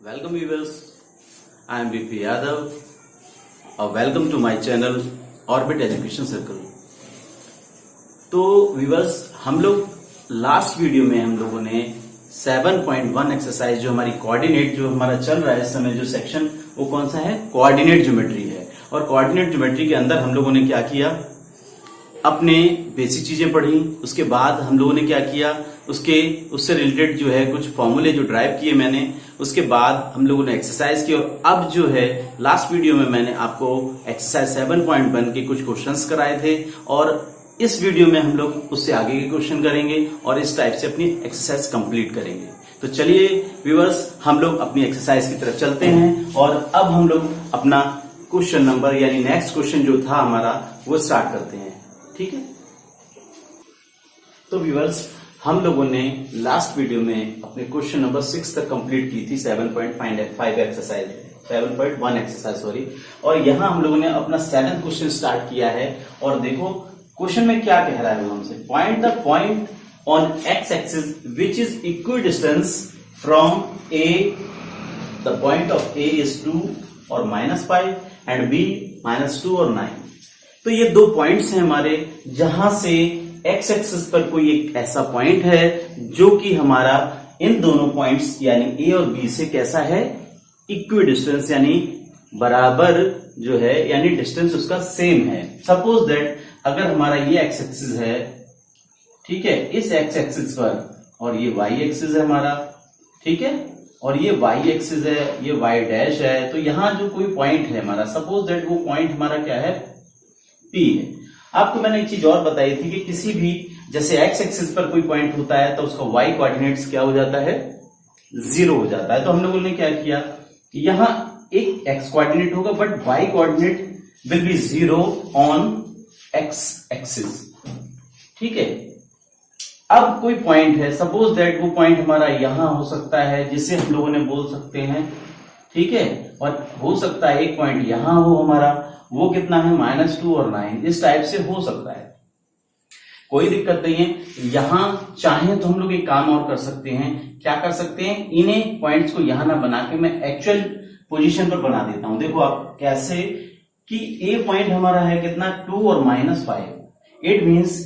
Welcome viewers, I am VP Yadav. Welcome to my channel Orbit Education Circle. तो viewers, हम लोग last video में हम लोगों ने 7.1 एक्सरसाइज जो हमारी कोऑर्डिनेट जो हमारा चल रहा है इस समय जो सेक्शन वो कौन सा है, कोऑर्डिनेट ज्योमेट्री है। और कोऑर्डिनेट ज्योमेट्री के अंदर हम लोगों ने क्या किया, अपने बेसिक चीजें पढ़ी। उसके बाद हम लोगों ने क्या किया, उससे रिलेटेड जो है कुछ फॉर्मूले जो ड्राइव किए मैंने। उसके बाद हम लोगों ने एक्सरसाइज की और अब जो है लास्ट वीडियो में मैंने आपको एक्सरसाइज 7.1 के कुछ क्वेश्चंस कराए थे और इस वीडियो में हम लोग उससे आगे के क्वेश्चन करेंगे और इस टाइप से अपनी एक्सरसाइज कंप्लीट करेंगे। तो चलिए व्यूअर्स, हम लोग अपनी एक्सरसाइज की तरफ चलते हैं और अब हम लोग अपना क्वेश्चन नंबर यानी नेक्स्ट क्वेश्चन जो था हमारा वो स्टार्ट करते हैं। ठीक है, तो व्यूअर्स, हम लोगों ने लास्ट वीडियो में अपने क्वेश्चन नंबर 6 तक कंप्लीट की थी 7.5 एक्सरसाइज 7.1 एक्सरसाइज सॉरी। और यहां हम लोगों ने अपना 7th क्वेश्चन स्टार्ट किया है और देखो क्वेश्चन में क्या कह रहा है वो हमसे, point the point on x axis which is equi distance from A, the point of A is 2 और -5 एंड बी -2 और 9। तो ये दो पॉइंट्स हैं हमारे, जहां से एक्स एक्सिस पर कोई एक ऐसा पॉइंट है जो कि हमारा इन दोनों पॉइंट्स यानी ए और बी से कैसा है, इक्वी डिस्टेंस यानी बराबर जो है, यानी डिस्टेंस उसका सेम है। सपोज दैट अगर हमारा ये एक्स एक्सिस है, ठीक है, इस एक्स एक्सिस पर और ये वाई एक्सिस है हमारा, ठीक है, और ये वाई एक्सिस है, ये वाई डैश है। तो यहां जो कोई पॉइंट है हमारा, सपोज दैट वो पॉइंट हमारा क्या है, पी है। आपको मैंने एक चीज और बताई थी कि किसी भी जैसे एक्स एक्सिस पर कोई पॉइंट होता है तो उसका वाई कोऑर्डिनेट्स क्या हो जाता है, 0 हो जाता है। तो हम लोगों ने क्या किया कि यहां एक एक्स कोऑर्डिनेट होगा but why coordinate will be 0 on x axis. ठीक है, अब कोई पॉइंट है, सपोज दैट वो पॉइंट हमारा यहां हो सकता है जिसे हम लोगों ने बोल सकते हैं, ठीक है, और हो सकता है एक पॉइंट यहां हो हमारा, वो कितना है -2 और 9, इस टाइप से हो सकता है, कोई दिक्कत नहीं है। यहां चाहे तो हम लोग एक काम और कर सकते हैं, क्या कर सकते हैं, इन्हें पॉइंट्स को यहां ना बना के मैं एक्चुअल पोजीशन पर बना देता हूं। देखो आप कैसे कि ए पॉइंट हमारा है कितना, 2 और -5, इट मीन्स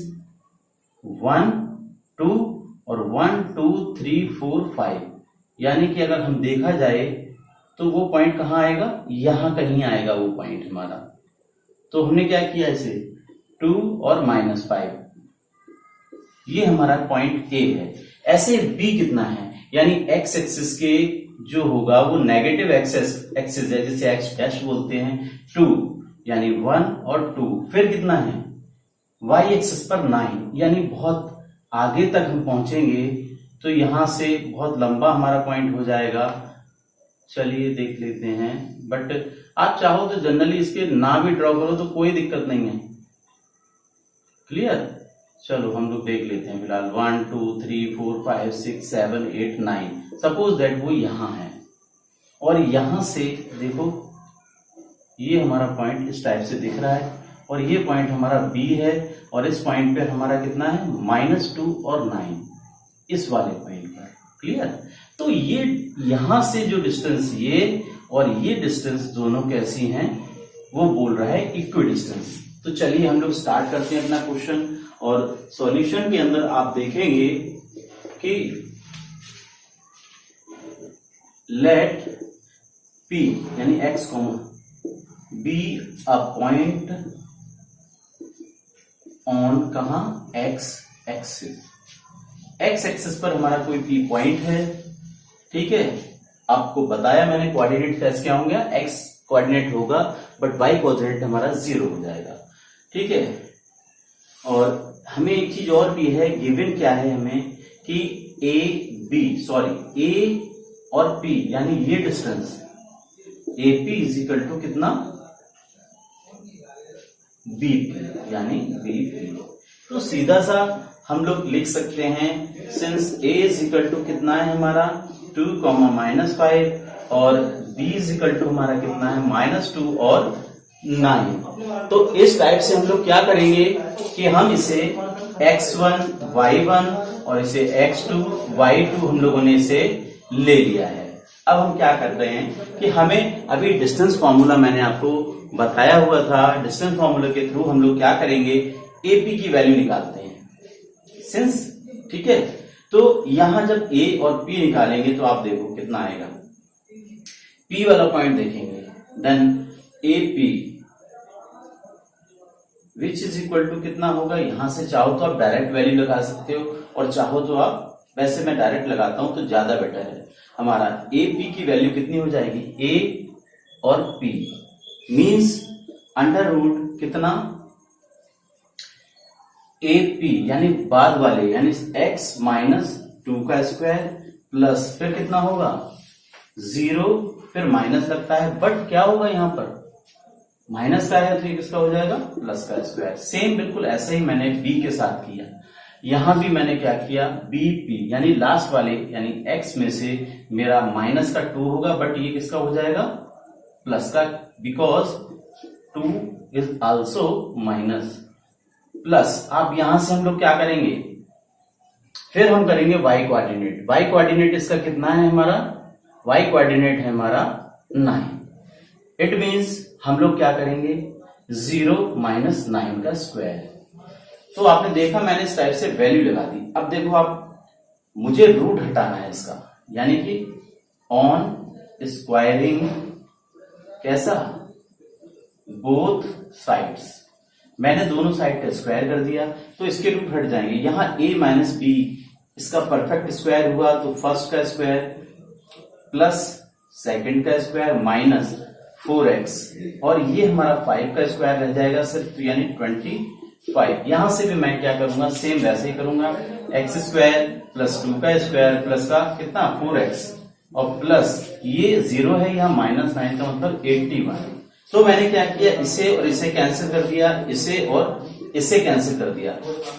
1 2 और 1 2 3 4 5, यानी कि अगर हम देखा जाए तो वो पॉइंट कहां आएगा, यहां कहीं आएगा वो पॉइंट हमारा। तो हमने क्या किया, इसे 2 और -5, ये हमारा पॉइंट ए है। ऐसे बी कितना है, यानी एक्स एक्सिस के जो होगा वो नेगेटिव एक्सिस है, जिसे एक्स डैश बोलते हैं, 2 यानी 1 और 2। फिर कितना है, वाई एक्सिस पर 9, यानी बहुत आगे तक हम पहुंचेंगे तो यहां से बहुत लंबा हमारा पॉइंट हो जाएगा। चलिए देख लेते हैं, बट आप चाहो तो जनरली इसके ना भी ड्रॉ करो तो कोई दिक्कत नहीं है। क्लियर, चलो हम लोग देख लेते हैं फिलहाल 1 2 3 4 5 6 7 8 9। सपोज दैट वो यहां है और यहां से देखो ये हमारा पॉइंट इस टाइप से दिख रहा है और ये पॉइंट हमारा बी है और इस पॉइंट पे हमारा कितना है, -2 और 9, इस वाले पॉइंट पर। क्लियर, तो ये यहां से जो डिस्टेंस ये और ये डिस्टेंस दोनों कैसी हैं, वो बोल रहा है इक्वी डिस्टेंस। तो चलिए हम लोग स्टार्ट करते हैं अपना क्वेश्चन और सॉल्यूशन के अंदर आप देखेंगे कि लेट P यानी x, be a point on कहां, x एक्सिस। x एक्सिस पर हमारा कोई P पॉइंट है, ठीक है। आपको बताया मैंने कोऑर्डिनेट कैसे क्या होंगे, x कोऑर्डिनेट होगा बट y कोऑर्डिनेट हमारा 0 हो जाएगा, ठीक है। और हमें एक चीज और भी है, गिवन क्या है हमें कि ए और P यानी ये distance AP is equal to कितना, BP यानी BP। तो सीधा सा हम लोग लिख सकते हैं, since A is equal to कितना है हमारा 2, -5 और B इज इक्वल टू हमारा कितना है, -2 और 9। तो इस टाइप से हम लोग क्या करेंगे कि हम इसे x1 y1 और इसे x2 y2 हम लोगों ने इसे ले लिया है। अब हम क्या कर रहे हैं कि हमें अभी डिस्टेंस फॉर्मूला मैंने आपको बताया हुआ था, डिस्टेंस फॉर्मूला के थ्रू हम लोग क्या करेंगे, एपी की वैल्यू निकालते हैं सिंस, ठीक है। तो यहां जब ए और पी निकालेंगे तो आप देखो कितना आएगा, पी वाला पॉइंट देखेंगे, then A P which is equal to कितना होगा, यहां से चाहो तो आप डायरेक्ट वैल्यू लगा सकते हो और चाहो तो आप, वैसे मैं डायरेक्ट लगाता हूं तो ज्यादा बेटर है। हमारा ए पी की वैल्यू कितनी हो जाएगी, ए और पी मीन्स अंडर रूट कितना, ए पी यानी बाद वाले यानी x माइनस 2 का स्क्वायर प्लस फिर कितना होगा 0, फिर माइनस लगता है बट क्या होगा यहाँ पर माइनस का है तो ये किसका हो जाएगा, प्लस का स्क्वायर। सेम बिल्कुल ऐसे ही मैंने b के साथ किया, यहां भी मैंने क्या किया, bp यानी लास्ट वाले यानी x में से मेरा माइनस का 2 होगा बट ये किसका हो जाएगा, प्लस का, because 2 is also minus plus. अब यहां से हम लोग क्या करेंगे, फिर हम करेंगे y कोऑर्डिनेट। y कोऑर्डिनेट इसका कितना है हमारा, y कोऑर्डिनेट है हमारा 9। इट मींस हम लोग क्या करेंगे 0 माइनस 9 का स्क्वायर। तो आपने देखा मैंने इस टाइप से वैल्यू लगा दी। अब देखो आप, मुझे रूट हटाना है इसका, यानी कि ऑन स्क्वायरिंग कैसा, बोथ साइड्स, मैंने दोनों साइड का स्क्वायर कर दिया तो इसके रूट हट जाएंगे। यहां a माइनस बी इसका परफेक्ट स्क्वायर हुआ तो फर्स्ट का स्क्वायर प्लस सेकंड का स्क्वायर माइनस 4x और ये हमारा 5 का स्क्वायर रह जाएगा सिर्फ, यानी 25। यहां से भी मैं क्या करूंगा, सेम वैसे ही करूंगा, एक्स स्क्वायर प्लस 2 का स्क्वायर प्लस का कितना 4x और प्लस ये 0 है, यहाँ माइनस 9 का मतलब 81। तो मैंने क्या किया, इसे और इसे कैंसिल कर दिया, इसे और इसे कैंसिल कर दिया।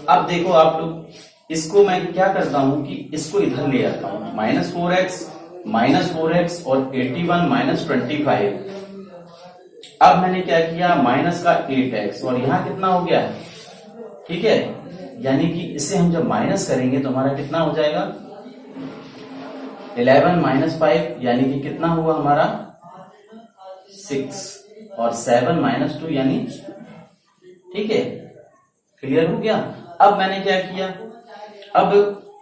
अब देखो आप लोग, इसको मैं क्या करता हूं कि इसको इधर ले आता हूं, माइनस 4x और 81 माइनस 25। अब मैंने क्या किया, माइनस का 8x और यहां कितना हो गया, ठीक है, यानी कि इसे हम जब माइनस करेंगे तो हमारा कितना हो जाएगा 11 माइनस 5 यानी कि कितना हुआ हमारा 6 और 7 माइनस 2 यानी, ठीक है, क्लियर हो गया। अब मैंने क्या किया, अब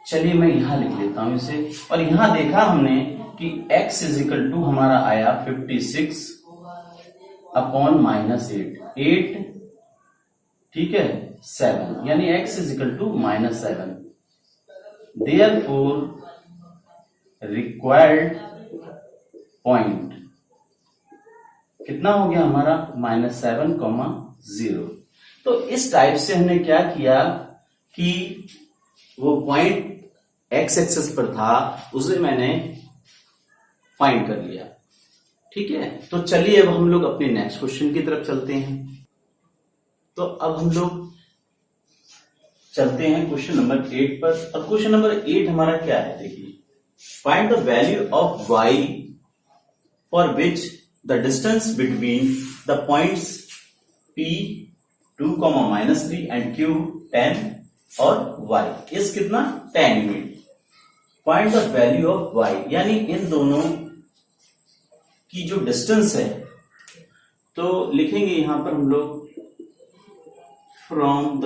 चलिए मैं यहां लिख लेता हूं इसे, और यहां देखा हमने कि x इज इक्वल टू हमारा आया 56 अपॉन माइनस 8, ठीक है, 7 यानी x is equal to minus 7। Therefore required point कितना हो गया हमारा -7,0। तो इस टाइप से हमने क्या किया कि वो पॉइंट x एक्सिस पर था उसे मैंने फाइंड कर लिया, ठीक है। तो चलिए अब हम लोग अपने नेक्स्ट क्वेश्चन की तरफ चलते हैं। तो अब हम लोग चलते हैं क्वेश्चन नंबर 8 पर, और क्वेश्चन नंबर 8 हमारा क्या है, देखिए, find the value of y for which the distance between the points P 2, -3 and Q 10 और Y is कितना 10 unit. Find the value of Y यानी इन दोनों की जो डिस्टेंस है, तो लिखेंगे यहां पर हम लोग फ्रॉम द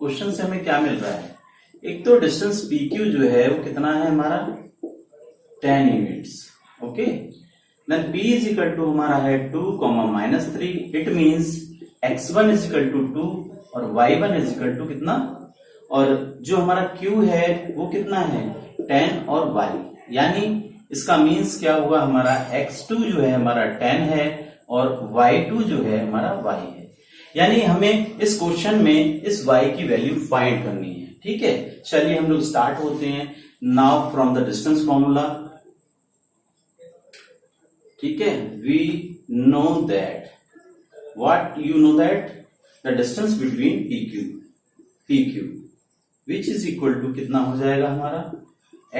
क्वेश्चन से हमें क्या मिल रहा है, एक तो डिस्टेंस PQ जो है वो कितना है हमारा 10 units, okay. Then P is equal to हमारा है 2, -3। It means x1 is equal to 2 और y1 इज इक्वल टू कितना, और जो हमारा Q है वो कितना है 10 और y, यानी इसका मींस क्या हुआ, हमारा x2 जो है हमारा 10 है और y2 जो है हमारा y है। यानी हमें इस क्वेश्चन में इस y की वैल्यू फाइंड करनी है, ठीक है। चलिए हम लोग स्टार्ट होते हैं now from the distance formula, ठीक है। We know that, what you know that, the distance between PQ which is equal to कितना हो जाएगा हमारा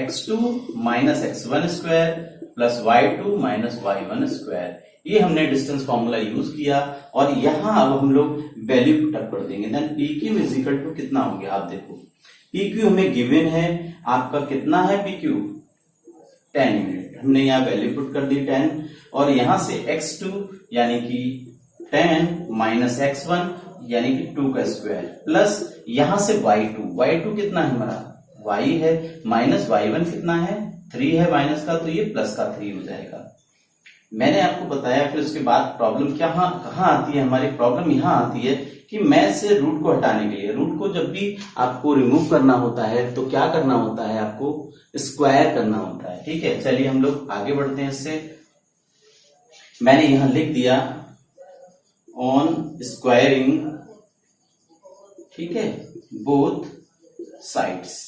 x2 minus x1 square plus y2 minus y1 square. ये हमने डिस्टेंस फॉर्मूला यूज किया और यहां अब हम लोग वैल्यू पुट कर देंगे। Then PQ is equal to कितना हो गया, आप देखो पी क्यू हमें गिवन है, आपका कितना है पी क्यू 10 यूनिट, हमने यहाँ वैल्यू पुट कर दी 10, और यहां से x2 यानी कि 10 माइनस x1 यानी कि 2 का स्क्वायर प्लस यहां से y2 कितना है हमारा y है, माइनस y1 कितना है 3 है माइनस का, तो ये प्लस का 3 हो जाएगा। मैंने आपको बताया, फिर उसके बाद प्रॉब्लम कहाँ आती है, हमारी प्रॉब्लम यहाँ आती है कि मैथ से रूट को हटाने के लिए, रूट को जब भी आपको रिमूव करना होता है तो क्या करना होता है, आपको स्क्वायर करना होता है। ठीक है, चलिए हम लोग आगे बढ़ते हैं इससे। मैंने यहां लिख दिया ऑन स्क्वायरिंग, ठीक है, बोथ साइड्स,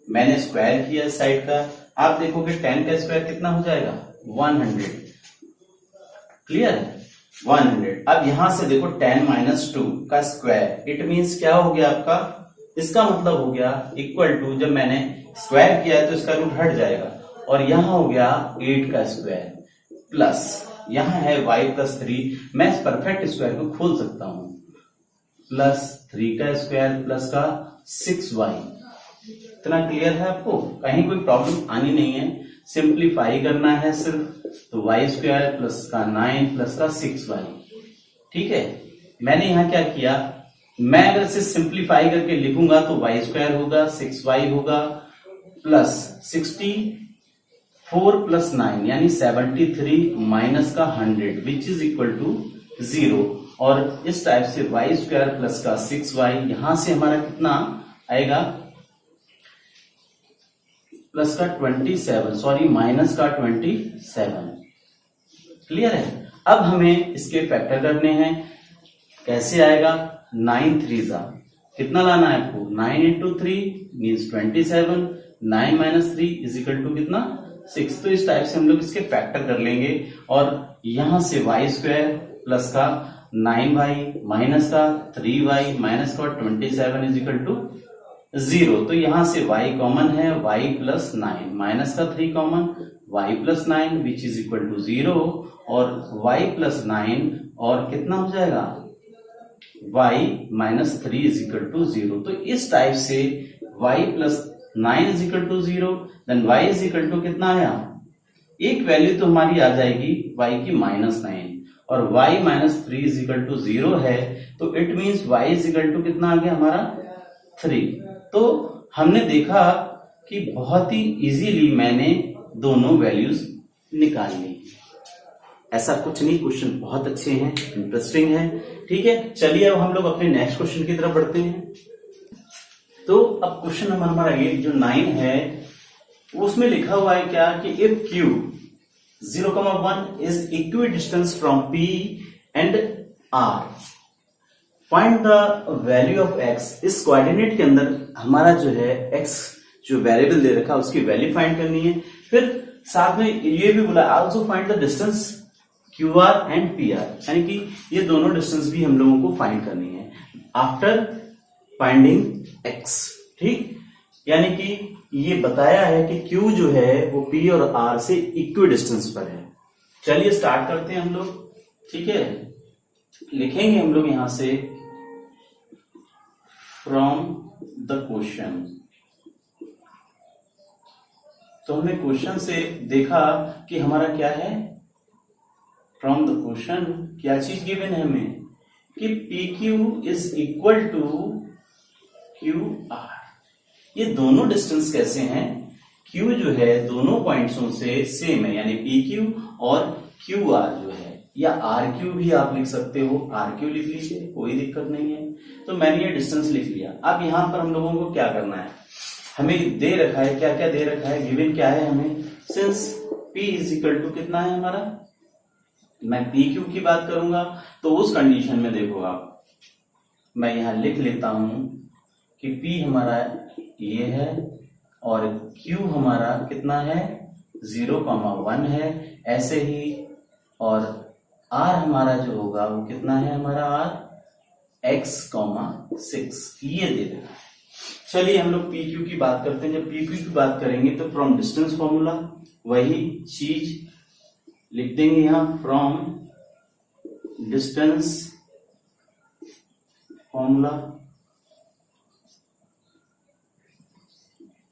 मैंने स्क्वायर किया साइड का। आप देखोगे 10 का स्क्वायर कितना हो जाएगा 100, क्लियर है 100। अब यहां से देखो 10 माइनस 2 का स्क्वायर, इट मींस क्या हो गया आपका, इसका मतलब हो गया इक्वल टू, जब मैंने स्क्वायर किया है तो इसका रूट हट जाएगा, और यहां हो गया 8 का स्क्वायर प्लस यहां है y प्लस 3, मैं इस परफेक्ट स्क्वायर को खोल सकता हूं, प्लस 3 का स्क्वायर प्लस का 6y। इतना क्लियर है आपको, कहीं कोई प्रॉब्लम आनी नहीं है, सिंप्लीफाई करना है सिर्फ, तो y स्क्वायर प्लस का 9 प्लस का 6y। ठीक है, मैंने यहां क्या किया, मैं अगर इसे सिंप्लीफाई करके लिखूंगा तो y स्क्वायर होगा 6y होगा प्लस 64 प्लस 9 यानी 73 माइनस का 100 विच इज इक्वल टू 0, और इस टाइप से y स्क्वायर प्लस का 6y, यहां से हमारा कितना आएगा प्लस का 27, सॉरी माइनस का 27। क्लियर है, अब हमें इसके फैक्टर करने हैं, कैसे आएगा 9 3 जा, कितना लाना है आपको 9 into 3 means 27, 9 minus 3 is equal to कितना 6। तो इस टाइप से हम लोग इसके फैक्टर कर लेंगे, और यहां से y स्क्वायर प्लस का 9y माइनस का 3y माइनस का 27 इज इक्वल टू 0। तो यहां से y कॉमन है, y प्लस 9 माइनस का 3 common, y plus 9 which is equal to 0, और y प्लस 9 और कितना हो जाएगा y minus 3 is equal to 0। तो इस टाइप से y plus 9 is equal to 0, then y is equal to कितना आया, एक वैल्यू तो हमारी आ जाएगी y की माइनस 9, और y minus 3 is equal to 0 है, तो it means y is equal to कितना आ गया हमारा 3। तो हमने देखा कि बहुत ही इजीली मैंने दोनों वैल्यूज निकाल ली, ऐसा कुछ नहीं, क्वेश्चन बहुत अच्छे हैं, इंटरेस्टिंग है। ठीक है, चलिए अब हम लोग अपने नेक्स्ट क्वेश्चन की तरफ बढ़ते हैं। तो अब क्वेश्चन नंबर हमारा 8 जो 9 है, उसमें लिखा हुआ है क्या कि if Q 0,1 is equi distance from P and R, find the value of x। इस कोऑर्डिनेट के अंदर हमारा जो है x जो वेरिएबल दे रखा है उसकी वैल्यू फाइंड करनी है, फिर साथ में ये भी बोला also find the distance QR and PR, यानी कि ये दोनों डिस्टेंस भी हम लोगों को फाइंड करनी है आफ्टर फाइंडिंग x। ठीक, यानी कि ये बताया है कि Q जो है वो P और R से इक्वी डिस्टेंस पर है। चलिए स्टार्ट करते हैं हम लोग। ठीक है, लिखेंगे हम लोग यहां से फ्रॉम द क्वेश्चन। तो हमने क्वेश्चन से देखा कि हमारा क्या है, फ्रॉम द क्वेश्चन क्या चीज गिवन है हमें कि PQ is equal to QR। ये दोनों डिस्टेंस कैसे हैं, Q जो है दोनों पॉइंट्सों से सेम है, यानी PQ और QR जो है, या RQ भी आप लिख सकते हो, RQ लिख लीजिए, कोई दिक्कत नहीं है। तो मैंने ये डिस्टेंस लिख लिया। अब यहां पर हम लोगों को क्या करना है, हमें दे रखा है, क्या क्या दे रखा है, गिवन क्या है हमें, since P is equal to कितना है हमारा, मैं PQ की बात करूंगा तो उस कंडीशन में देखो आप, मैं यहां लिख लेता हूं कि P हमारा ये है और Q हमारा कितना है 0,1 है, ऐसे ही, और R हमारा जो होगा वो कितना है हमारा R x,6 ये दे रखा है। चलिए हम लोग PQ की बात करते हैं। जब PQ की बात करेंगे तो फ्रॉम डिस्टेंस फॉर्मूला वही चीज लिख देंगे यहां, फ्रॉम डिस्टेंस फॉर्मूला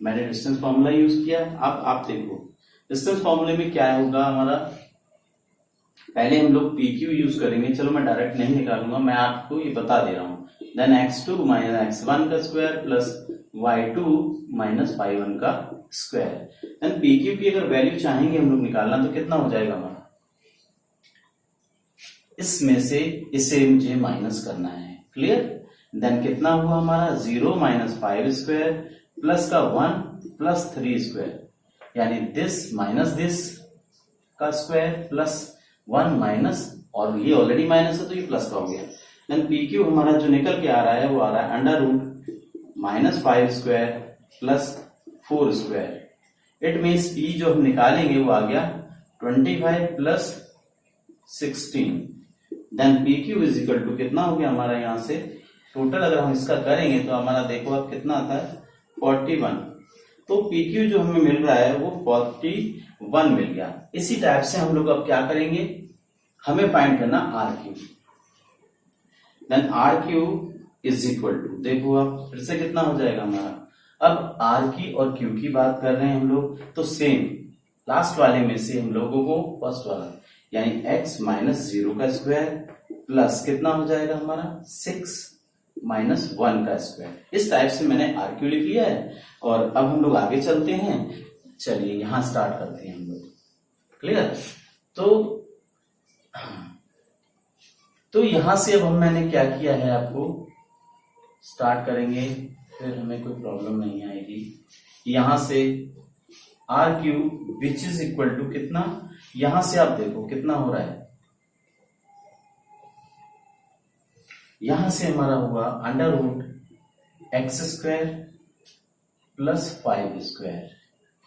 मैंने डिस्टेंस फॉर्मूला यूज किया। अब आप देखो डिस्टेंस फॉर्मूले में क्या होगा हमारा, पहले हम लोग पी क्यू यूज करेंगे। चलो मैं डायरेक्ट नहीं निकालूंगा, मैं आपको ये बता दे रहा हूं। देन x2 माइनस x1 का square plus y2 minus y1 का स्क्वायर। देन पी क्यू की अगर वैल्यू चाहेंगे हम लोग निकालना तो कितना हो जाएगा हमारा, इसमें से इसे मुझे माइनस करना है। क्लियर। देन कितना हुआ हमारा 0 माइनस 5 स्क्वायर प्लस का 1 प्लस 3 स्क्वायर, यानी दिस माइनस दिस का स्क्वायर प्लस 1 माइनस, और ये ऑलरेडी माइनस है तो ये प्लस का हो गया। देन पी क्यू हमारा जो निकल के आ रहा है वो आ रहा है under root minus 5 square plus 4 square. It means P जो हम निकालेंगे वो आ गया 25 plus 16। Then P Q is equal to कितना हो गया हमारा, यहां से टोटल अगर हम इसका करेंगे तो हमारा देखो अब कितना आता है 41। तो पी क्यू जो हमें मिल रहा है वो 41 मिल गया। इसी टाइप से हम लोग अब क्या करेंगे, हमें फाइंड करना R Q. Then R Q is equal to, देखो अब फिर से कितना हो जाएगा हमारा, अब आर की और क्यू की बात कर रहे हैं हम लोग तो सेम लास्ट वाले में से हम लोगों को फर्स्ट वाला यानी x माइनस 0 का स्क्वायर प्लस कितना हो जाएगा हमारा 6 माइनस 1 का स्क्वायर। इस टाइप से मैंने आर क्यू लिख लिया है। और अब हम लोग आगे चलते हैं। चलिए यहां स्टार्ट करते हैं हम लोग। क्लियर। तो यहां से अब मैंने क्या किया है, आपको स्टार्ट करेंगे फिर हमें कोई प्रॉब्लम नहीं आएगी। यहां से R Q which is equal to कितना, यहां से आप देखो कितना हो रहा है, यहां से हमारा हुआ under root X square plus 5 square,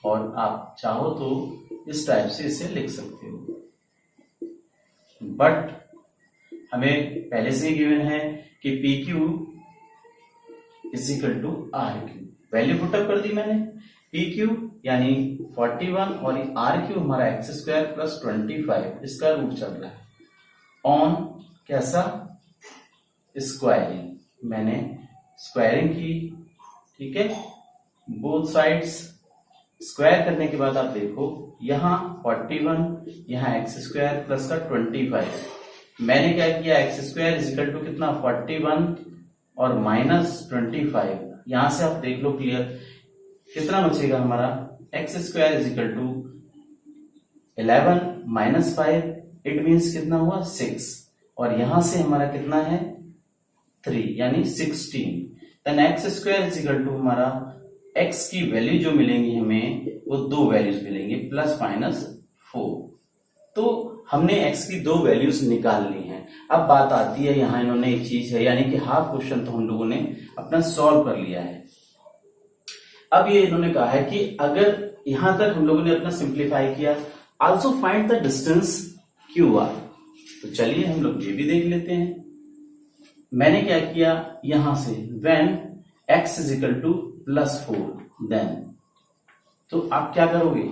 और आप चाहो तो इस टाइप से इसे लिख सकते हो। बट हमें पहले से ही गिवन है कि P Q is equal to R Q. Value put up कर दी मैंने, पी क्यू यानी 41 और आर क्यू हमारा एक्स स्क्वायर प्लस 25 इसका रूट चल रहा है ऑन कैसा स्क्वायरिंग। मैंने स्क्वायरिंग की, ठीक है, बोथ साइड्स स्क्वायर करने के बाद आप देखो यहां 41 यहां एक्स स्क्वायर प्लस का 25। मैंने क्या किया, X square is equal to कितना 41 और माइनस 25। यहां से आप देख लो क्लियर कितना बचेगा हमारा, X square is equal to 11 minus 5 it means कितना हुआ 6, और यहां से हमारा कितना है 3 यानी 16। Then X square is equal to हमारा एक्स की वैल्यू जो मिलेंगी हमें वो दो वैल्यूज मिलेंगी प्लस माइनस 4। तो हमने x की दो वैल्यूज निकाल ली हैं। अब बात आती है यहाँ इन्होंने एक चीज है यानी कि हाफ क्वेश्चन तो हम लोगों ने अपना सॉल्व कर लिया है। अब ये इन्होंने कहा है कि अगर यहां तक हम लोगों ने अपना सिंप्लीफाई किया, also find the distance QR। तो चलिए हम लोग ये भी देख लेते हैं। मैंने क्या किया, यहां से when x is equal to +4 then, तो आप क्या करोगे,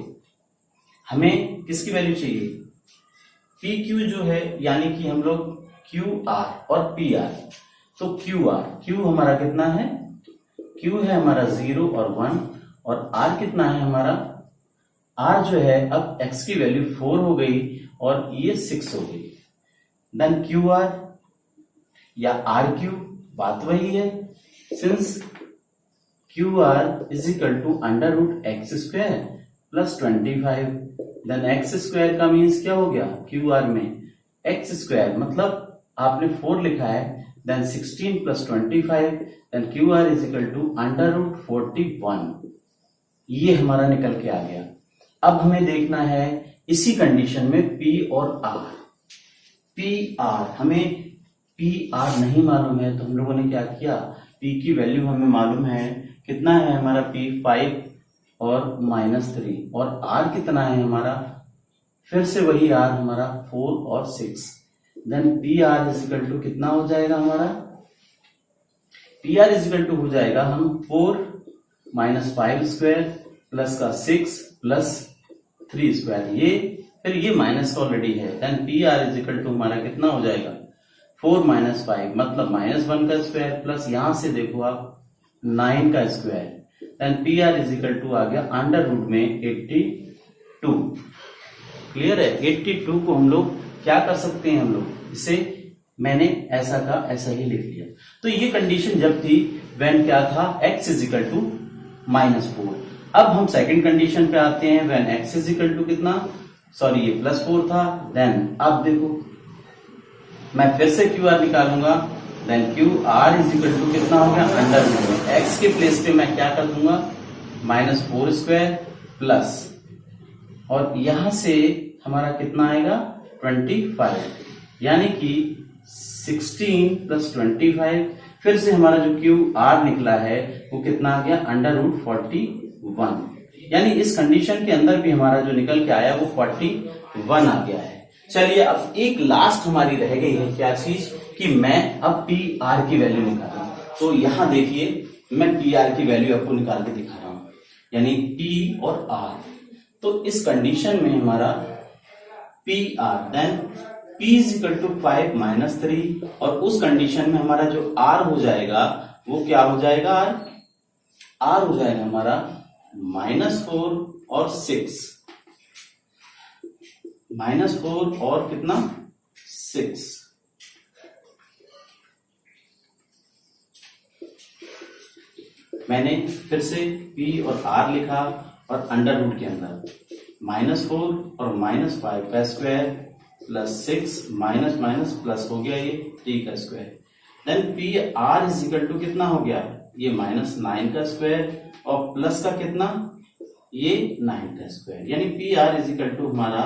हमें किसकी वैल्यू चाहिए, पी क्यू जो है यानी कि हम लोग QR और PR। तो क्यू हमारा कितना है, Q है हमारा 0 और 1, और R कितना है हमारा, R जो है अब x की वैल्यू 4 हो गई और ये 6 हो गई। देन QR या RQ बात वही है, since QR is equal to under root X square plus 25। Then X square का मीन्स क्या हो गया, QR में एक्स स्क्वायर मतलब आपने 4 लिखा है, then 16 plus 25, then QR is equal to under root 41। ये हमारा निकल के आ गया। अब हमें देखना है इसी कंडीशन में P और R। PR हमें PR नहीं मालूम है तो हम लोगों ने क्या किया, P की वैल्यू हमें मालूम है कितना है हमारा P 5 और -3, और R कितना है हमारा, फिर से वही R हमारा 4 और 6। Then PR is equal to कितना हो जाएगा हमारा, PR इज इक्वल टू हो जाएगा हम 4 माइनस 5 स्क्वायर प्लस का 6 प्लस 3 स्क्वायर, ये फिर ये माइनस का ऑलरेडी है। Then PR is equal to हमारा कितना हो जाएगा 4 माइनस 5 मतलब -1 का स्क्वायर प्लस यहां से देखो आप 9 का square. Then P R is equal to आ गया अंडर रूट में 82। क्लियर है? 82 को हम लोग क्या कर सकते हैं, हम लोग इसे मैंने ऐसा का ऐसा ही लिख लिया। तो ये कंडीशन जब थी व्हेन क्या था, x इज इक्वल टू -4। अब हम सेकंड कंडीशन पे आते हैं, when x is equal to कितना, सॉरी ये +4 था। देन अब देखो मैं फिर से क्यू आर निकालूंगा, then Q R is equal to कितना हो गया, अंडर रूट में x के प्लेस पे मैं क्या कर दूंगा, -4² प्लस, और यहां से हमारा कितना आएगा 25, यानी कि 16 + 25, फिर से हमारा जो क्यू आर निकला है वो कितना आ गया, अंडर रूट 41। यानी इस कंडीशन के अंदर भी हमारा जो निकल के आया वो 41 आ गया है। चलिए अब एक लास्ट हमारी रह गई है क्या चीज, कि मैं अब पी आर की वैल्यू निकालूं। तो यहां देखिए मैं पी आर की वैल्यू आपको निकाल के दिखा रहा हूं, यानी पी और आर। तो इस कंडीशन में हमारा P R, then P is equal to 5 - 3, और उस कंडीशन में हमारा जो R हो जाएगा वो क्या हो जाएगा, R हो जाएगा हमारा -4 और 6, -4 और कितना 6। मैंने फिर से P और R लिखा, और अंडर रूट के अंदर -4 और -5 का स्क्वायर प्लस 6 माइनस प्लस हो गया ये 3 का square. Then P R is equal to कितना हो गया, ये -9 का स्क्वायर और प्लस का कितना, ये 9 का स्क्वायर, यानी P R is equal to हमारा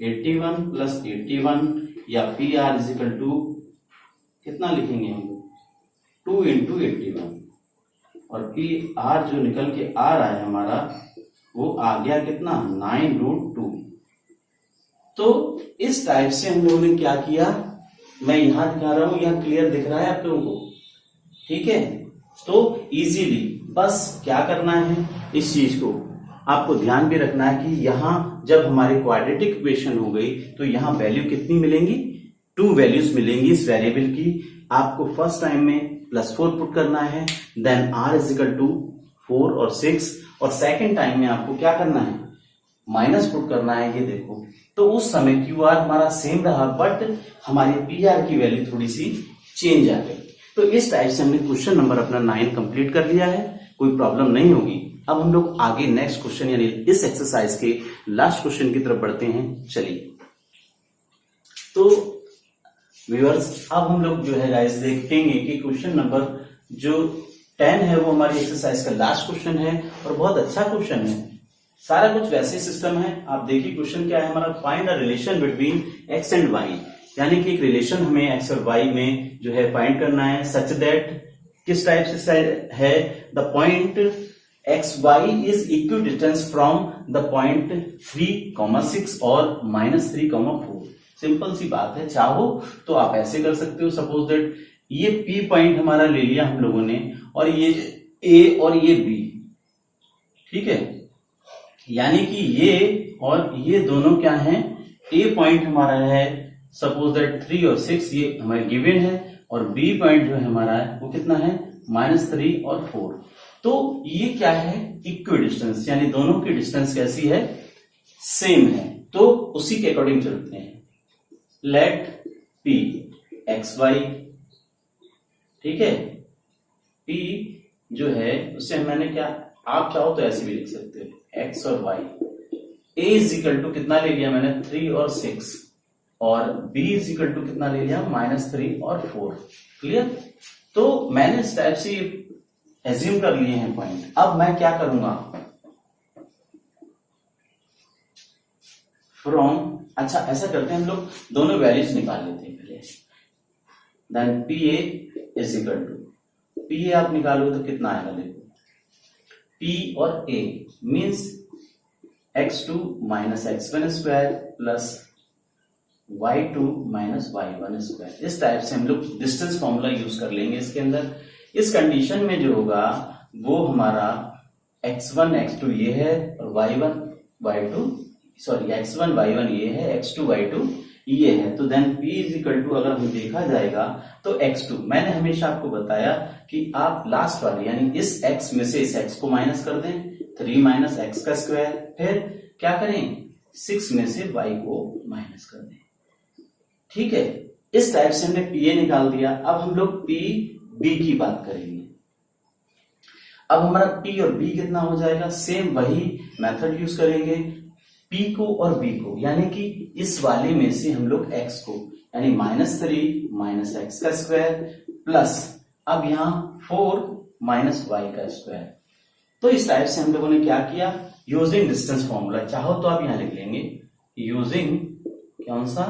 81 + 81, या P R is equal to कितना लिखेंगे हम, 2 × 81, और पी आर जो निकल के आ रहा है हमारा वो आ गया कितना, 9√2। तो इस टाइप से हम लोगों ने क्या किया, मैं यहां दिखा रहा हूं, यहां क्लियर दिख रहा है आप लोगों को, ठीक है? तो इजीली बस क्या करना है, इस चीज को आपको ध्यान भी रखना है कि यहां जब हमारी क्वाड्रेटिक इक्वेशन हो गई तो यहां वैल्यू कितनी मिलेंगी, 2 वैल्यूज मिलेंगी इस वेरिएबल की। आपको फर्स्ट टाइम में +4 पुट करना है, then r is equal to 4 और 6, और सेकेंड टाइम में आपको क्या करना है, माइनस पुट करना है, ये देखो। तो उस समय क्यू आर हमारा सेम रहा, बट हमारी पी आर की वैल्यू थोड़ी सी चेंज आ गई। तो इस टाइप से हमने क्वेश्चन नंबर अपना 9 कंप्लीट कर लिया है, कोई प्रॉब्लम नहीं होगी। अब हम लोग आगे नेक्स्ट क्वेश्चन यानी इस एक्सरसाइज के लास्ट क्वेश्चन की तरफ बढ़ते हैं। चलिए तो व्यूअर्स अब हम लोग जो है गाइस देखेंगे कि क्वेश्चन नंबर जो 10 है वो हमारी एक्सरसाइज का लास्ट क्वेश्चन है, और बहुत अच्छा क्वेश्चन है। सारा कुछ वैसे सिस्टम है, आप देखिए क्वेश्चन क्या है हमारा, find a relation between x and y, यानी कि एक रिलेशन हमें x और y में जो है फाइंड करना है, सच दैट किस टाइप से है, the point xy is equidistance from the point 3,6 और -3,4। सिंपल सी बात है, चाहो तो आप ऐसे कर सकते हो, सपोज दैट ये P पॉइंट हमारा ले लिया हम लोगों ने, और ये A और ये B, ठीक है, यानी कि ये और ये दोनों क्या हैं, A पॉइंट हमारा है सपोज दैट 3 और 6, ये हमारे गिवन है, और B पॉइंट जो है हमारा है वो कितना है -3 और 4। तो ये क्या है, इक्वी डिस्टेंस, यानी दोनों की डिस्टेंस कैसी है, सेम है। तो उसी के अकॉर्डिंग चलते हैं, लेट P xy, ठीक है, P जो है उससे मैंने क्या, आप चाहो तो ऐसे भी लिख सकते हो x और y, a is equal to कितना ले लिया मैंने 3 और 6, और b इज इक्वल टू कितना ले लिया -3 और 4। क्लियर? तो मैंने इस टाइप से एज्यूम कर लिए हैं पॉइंट। अब मैं क्या करूंगा, फ्रॉम, अच्छा ऐसा करते हैं हम लोग दोनों वैल्यूज निकाल लेते हैं पहले। Then P A is equal to, P A आप निकालो तो कितना आएगा, देखो P और A means x2 - x1 square plus y2 - y1 square. इस टाइप से हम लोग डिस्टेंस फॉर्मूला यूज कर लेंगे इसके अंदर। इस कंडीशन में जो होगा वो हमारा x1 x2 ये है, और y1 y2 sorry x1 y1 ये है, x2 y2 ये है, तो then p is equal to, अगर हमें देखा जाएगा तो x2। मैंने हमेशा आपको बताया कि आप लास्ट वाले यानी इस x में से इस x को माइनस कर दें, 3 माइनस एक्स का स्क्वायर, फिर क्या करें 6 में से y को माइनस कर दें। ठीक है, इस टाइप से हमने pa निकाल दिया। अब हम लोग pb की बात करेंगे। अब हमारा p और b कितना हो जाएगा, सेम वही मेथड यूज करेंगे, p को और b को, यानी कि इस वाले में से हम लोग x को यानी -3 माइनस एक्स का स्क्वायर प्लस अब यहां 4 माइनस वाई का स्क्वायर। तो इस टाइप से हम लोगों ने क्या किया, यूजिंग डिस्टेंस फॉर्मूला, चाहो तो आप यहां लिख लेंगे यूजिंग कौन सा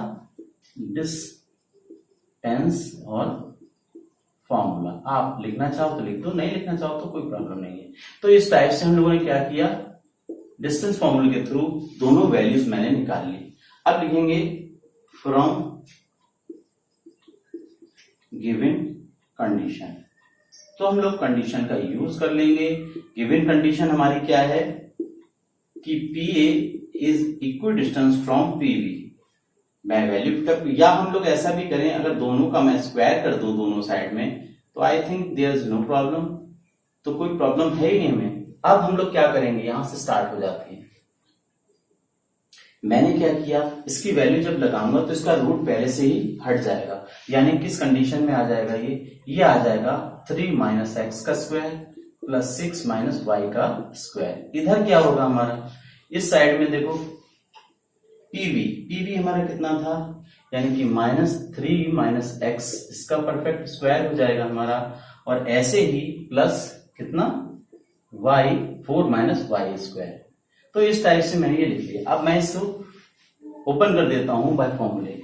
डिस्टेंस और फॉर्मूला। आप लिखना चाहो तो लिख दो, नहीं लिखना चाहो तो कोई प्रॉब्लम नहीं है। तो इस टाइप से हम लोगों ने क्या किया, डिस्टेंस फॉर्मूले के थ्रू दोनों वैल्यूज मैंने निकाल ली। अब लिखेंगे फ्रॉम गिवन कंडीशन, तो हम लोग कंडीशन का यूज कर लेंगे। गिवन कंडीशन हमारी क्या है कि PA is equal distance from PB, मैं वैल्यू तक, या हम लोग ऐसा भी करें, अगर दोनों का मैं स्क्वायर कर दूं दोनों साइड में, तो I think there is no problem, तो कोई प्रॉब्लम है ही नहीं हमें। अब हम लोग क्या करेंगे, यहां से स्टार्ट हो जाती है। मैंने क्या किया, इसकी वैल्यू जब लगाऊंगा तो इसका रूट पहले से ही हट जाएगा, यानी किस कंडीशन में आ जाएगा, ये आ जाएगा 3 माइनस एक्स का स्क्वायर प्लस 6 माइनस वाई का स्क्वायर। इधर क्या होगा हमारा, इस साइड में देखो पीवी हमारा कितना था, यानी कि -3 माइनस एक्स, इसका परफेक्ट स्क्वायर हो जाएगा हमारा, और ऐसे ही प्लस कितना y 4 माइनस वाई स्क्वायर। तो इस टाइप से मैंने ये लिख लिया। अब मैं इसको ओपन कर देता हूं बाय फॉर्मूले,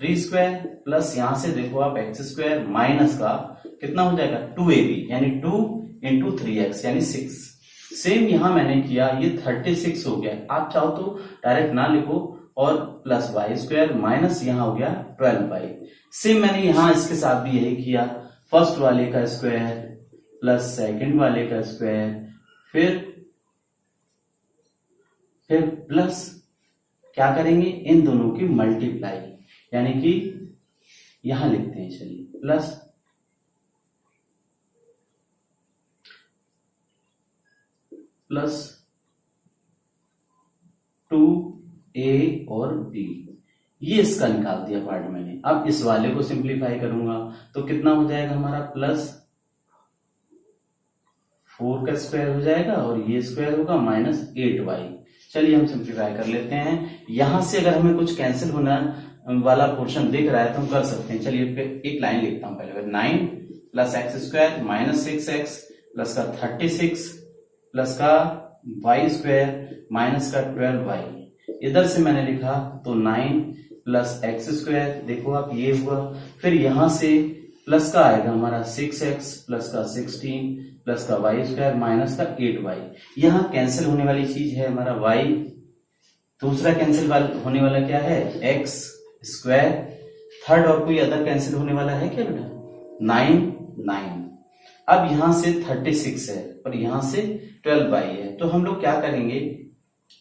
3 स्क्वायर प्लस यहां से देखो आप एक्स स्क्वायर माइनस का कितना हो जाएगा 2ab, यानी 2 इंटू 3x यानी 6। सेम यहां मैंने किया, ये 36 हो गया। आप चाहो तो डायरेक्ट ना लिखो, और प्लस वाई स्क्वायर माइनस यहां हो गया 12y। सेम मैंने यहां इसके साथ भी यही किया, फर्स्ट वाले का स्क्वायर प्लस सेकंड वाले का स्क्वायर, फिर प्लस क्या करेंगे, इन दोनों की मल्टीप्लाई, यानी कि यहां लिखते हैं, चलिए प्लस 2a और b, ये इसका निकाल दिया पार्ट मैंने। अब इस वाले को सिंप्लीफाई करूंगा तो कितना हो जाएगा हमारा, प्लस 4 का स्क्वायर हो जाएगा, और ये स्क्वायर होगा माइनस 8y। चलिए हम सिंप्लीफाई कर लेते हैं। यहां से अगर हमें कुछ कैंसिल होना वाला पोर्शन दिख रहा है तो हम कर सकते हैं। चलिए एक लाइन लिखता हूं पहले, 9 plus x square minus 6x plus का 36 प्लस का वाई स्क्वायर माइनस का 12y। इधर से मैंने लिखा तो 9 प्लस एक्स स्क्वायर, देखो आप ये हुआ, फिर यहां से प्लस का आएगा हमारा 6x प्लस का 16 प्लस का वाई स्क्वायर माइनस का 8y। यहां कैंसिल होने वाली चीज है हमारा y, दूसरा कैंसिल होने वाला क्या है x स्क्वायर, थर्ड और कोई अदर कैंसिल होने वाला है क्या बेटा, 9। अब यहां से 36 है और यहां से 12y है, तो हम लोग क्या करेंगे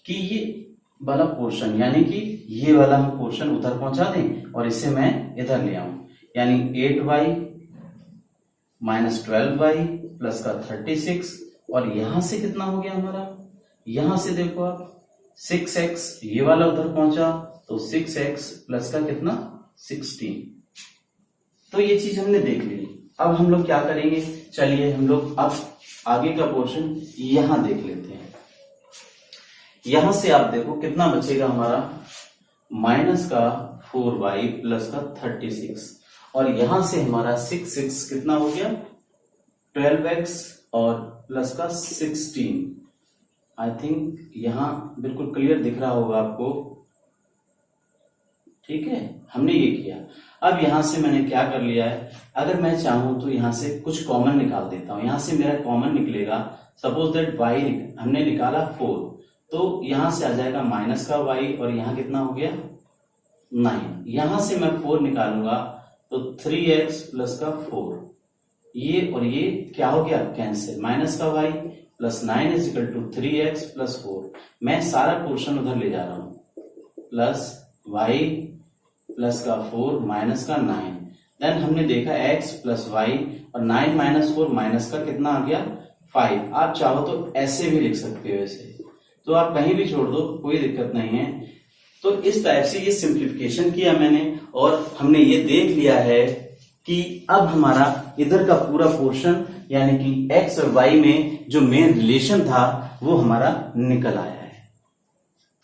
कि ये वाला पोर्शन यानी कि ये वाला हम पोर्शन उधर पहुंचा दें और इसे मैं इधर ले आऊं, यानी 8y माइनस 12y प्लस का 36, और यहां से कितना हो गया हमारा, यहां से देखो आप 6x, ये वाला उधर पहुंचा तो 6x प्लस का कितना 16। तो ये चीज हमने देख ली। अब हम लोग क्या करेंगे, चलिए हम लोग अब आगे का पोर्शन यहां देख लेते हैं। यहां से आप देखो कितना बचेगा हमारा, माइनस का 4y प्लस का 36, और यहां से हमारा 6 कितना हो गया 12x और प्लस का 16। आई थिंक यहां बिल्कुल क्लियर दिख रहा होगा आपको, ठीक है, हमने ये किया। अब यहां से मैंने क्या कर लिया है, अगर मैं चाहूं तो यहां से कुछ कॉमन निकाल देता हूं। यहां से मेरा कॉमन निकलेगा, सपोज दैट y हमने निकाला 4, तो यहां से आ जाएगा माइनस का y, और यहां कितना हो गया 9। यहां से मैं 4 निकालूंगा तो 3x प्लस का 4, ये और ये क्या हो गया कैंसिल, माइनस का y plus 9 is equal to 3x plus 4। मैं सारा पोर्शन उधर ले जा रहा हूं, प्लस y प्लस का 4 माइनस का 9। देन हमने देखा x प्लस वाई और 9 माइनस 4 माइनस का कितना आ गया 5। आप चाहो तो ऐसे भी लिख सकते हो, ऐसे तो आप कहीं भी छोड़ दो, कोई दिक्कत नहीं है। तो इस टाइप से ये सिंप्लीफिकेशन किया मैंने और हमने ये देख लिया है कि अब हमारा इधर का पूरा पोर्शन यानी कि x और y में जो मेन रिलेशन था वो हमारा निकल आया है।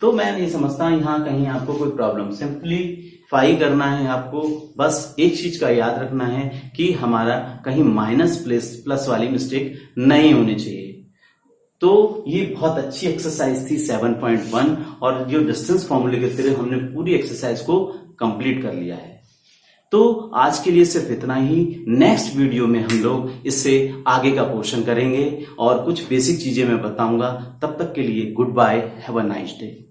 तो मैं नहीं समझता यहां कहीं आपको कोई प्रॉब्लम, सिंप्लीफाई करना है आपको, बस एक चीज का याद रखना है कि हमारा कहीं माइनस प्लस वाली मिस्टेक नहीं होनी चाहिए। तो ये बहुत अच्छी एक्सरसाइज थी 7.1 और जो डिस्टेंस फॉर्मूले के थ्रू हमने पूरी एक्सरसाइज को कंप्लीट कर लिया है। तो आज के लिए सिर्फ इतना ही। नेक्स्ट वीडियो में हम लोग इससे आगे का पोर्शन करेंगे और कुछ बेसिक चीजें मैं बताऊंगा। तब तक के लिए goodbye, have a nice day.